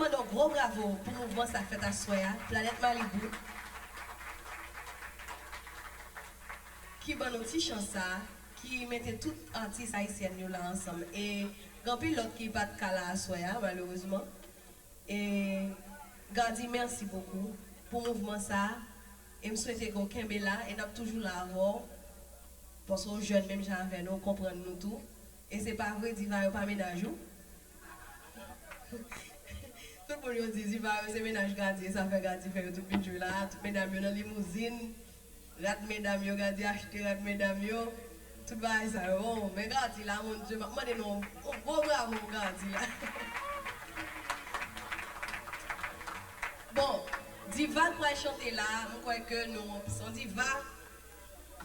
demande un gros bravo pour le mouvement ça fait à Soya, Planète Malibu, qui bon un petit chant ça, qui mettait tout artistes haïtiens là ensemble. Et grand pilote qui pas de cas là à Soya, malheureusement. Et Gade, merci beaucoup pour le mouvement ça. Et je souhaite qu'on soit là et nous toujours là avant. Parce que les jeunes, même j'avais nous, comprennent nous tout. Et c'est pas vrai, Diva n'a pas ménage. Tout le monde dit Diva, c'est ménage Gade, ça fait Gade faire tout le jeu là, tout mesdames dans la limousine, rat mesdames, Gade acheter rat mesdames, tout va ça. Oh, mais Gade là, mon Dieu, moi, non, bon bravo Gade là. Bon, Diva pour chanter là, je crois que nous sommes Diva.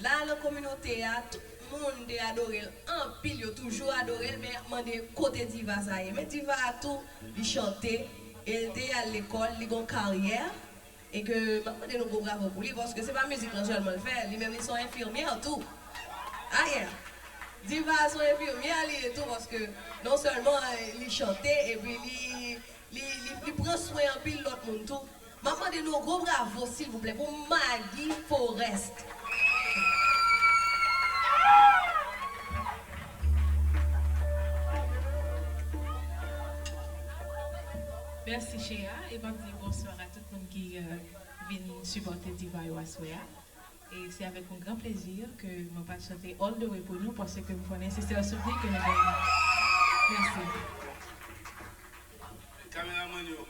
Là, la communauté, tout le monde a adoré, en pile, il a toujours adoré, mais demandé côté Diva ça y est. Mais Diva a tout, il chantait, il était à l'école, il a une carrière, et que je demande nous bravo pour lui, parce que ce n'est pas musique seulement le faire, lui-même ils sont infirmiers en tout. Ah yeah. Diva sont infirmiers et tout, parce que non seulement il chantait, et puis il prend soin en pile l'autre monde tout. Je demande nous gros bravo s'il vous plaît pour Maggy Foreste. Merci Chéa et bonsoir à tout le monde qui vient supporter Diva Soya. Et c'est avec un grand plaisir que je vais chanter All the Way pour nous parce que vous connaissez, c'est un souvenir que nous avons. Merci. Caméraman, yo.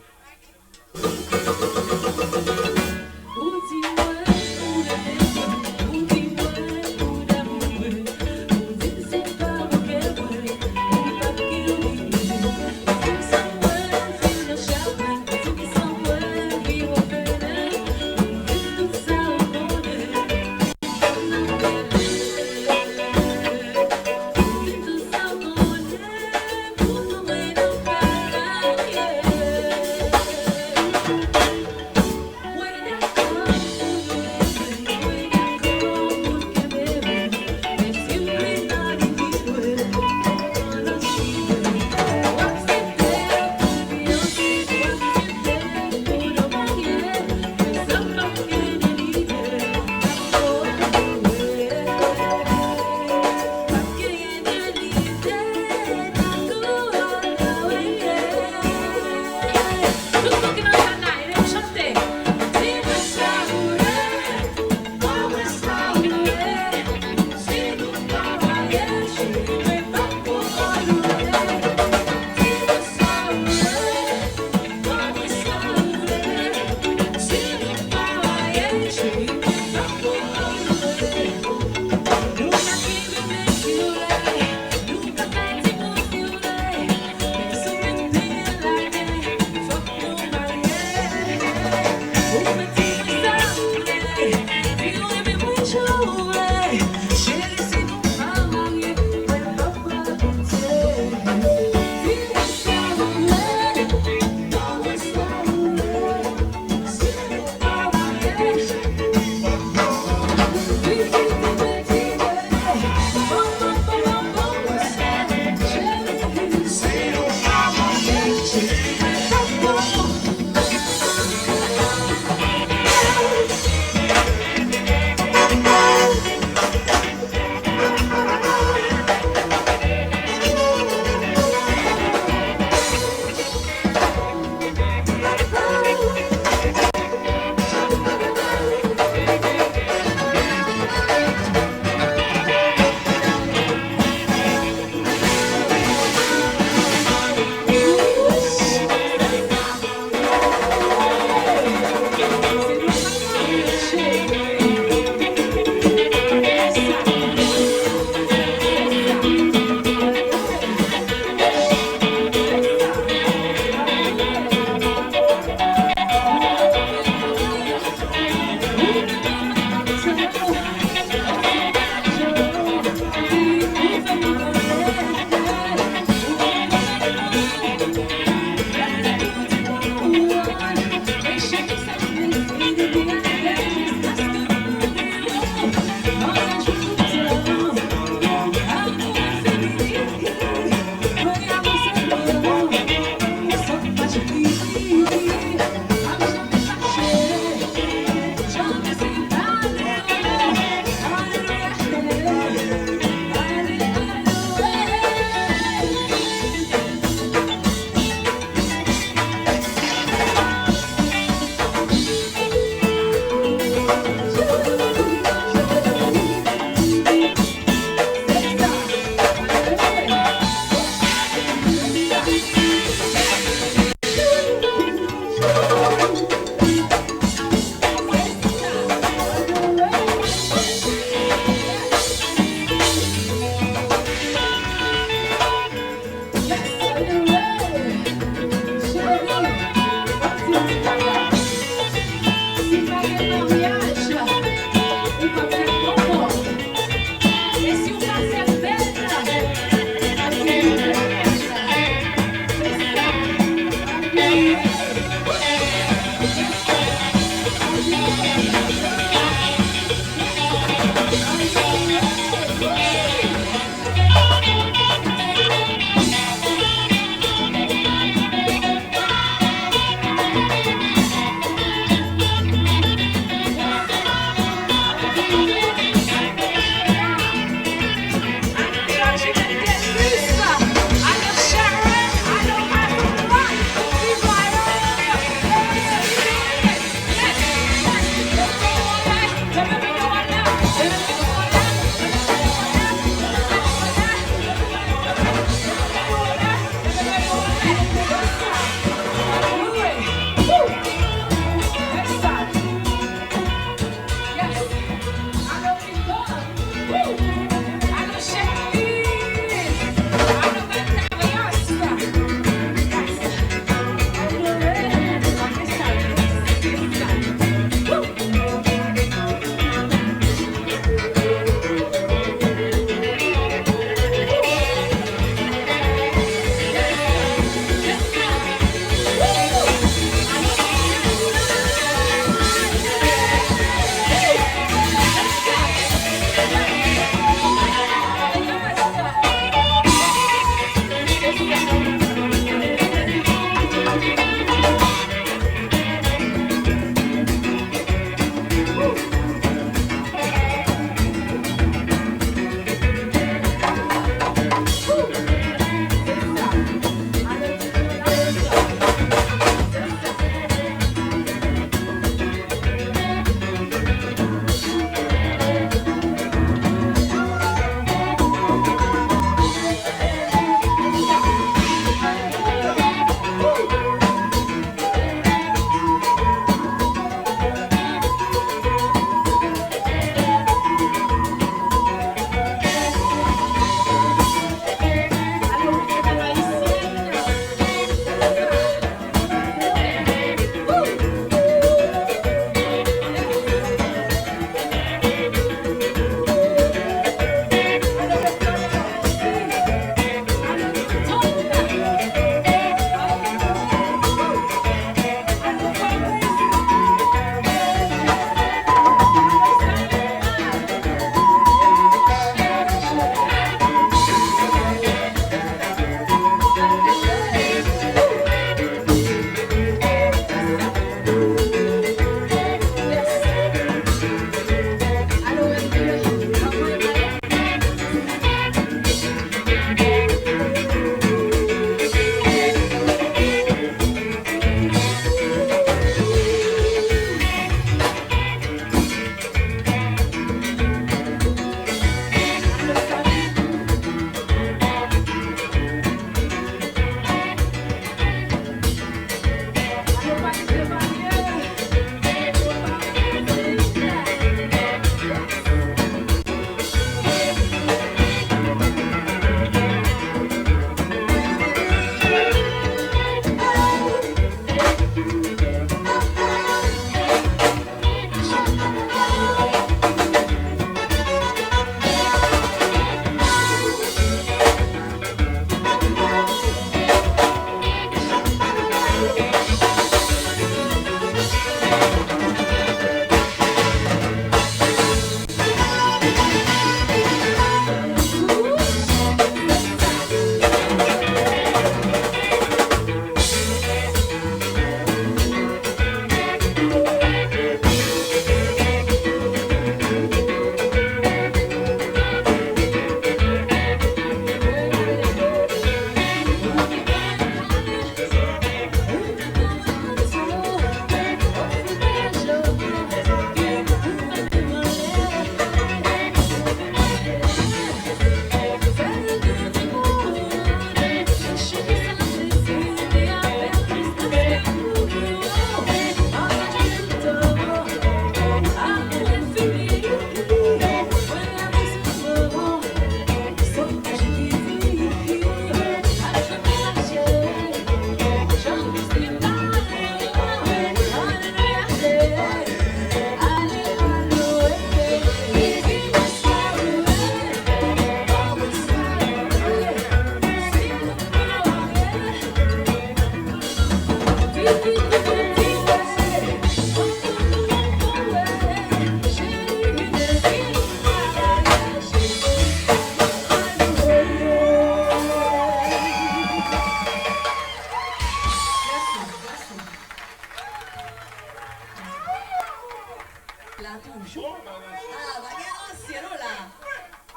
La toujours. Ah, baguette ancienne là.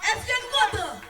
Est-ce que vous content?